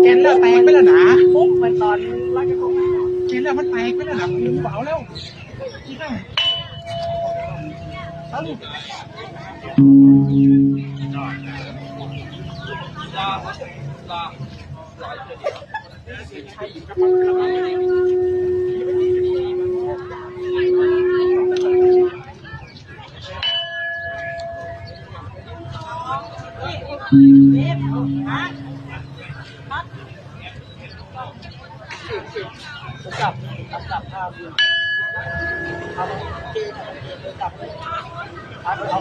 แกนแล้วแตกไปแล้วนะปุ๊บมันตอนแกนแล้วมันแตกไปแล้วนะมันเบาแล้วอีกแล้วจับภาพ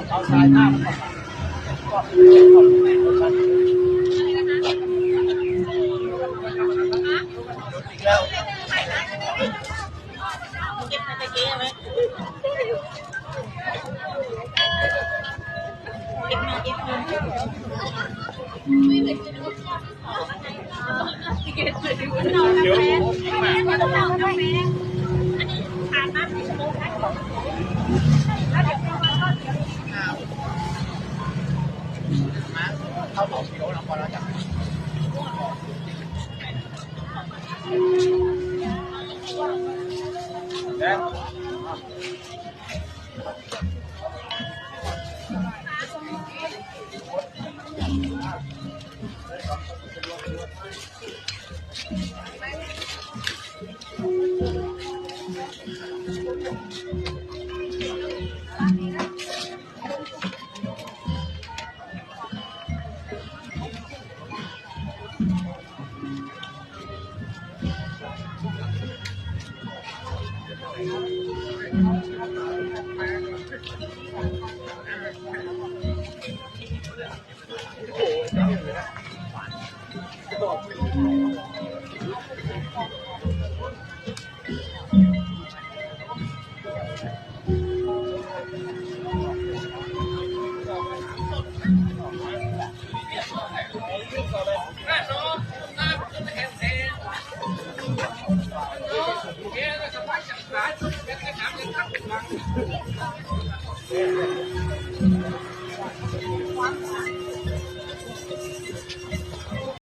เอาสายหน้ามันออกมาแล้วเก็บไปเก็บไหมเก็บมาเก็บมาเดี๋ยวเข้าต่อกิโลละพอแล้วจ้ะYeah.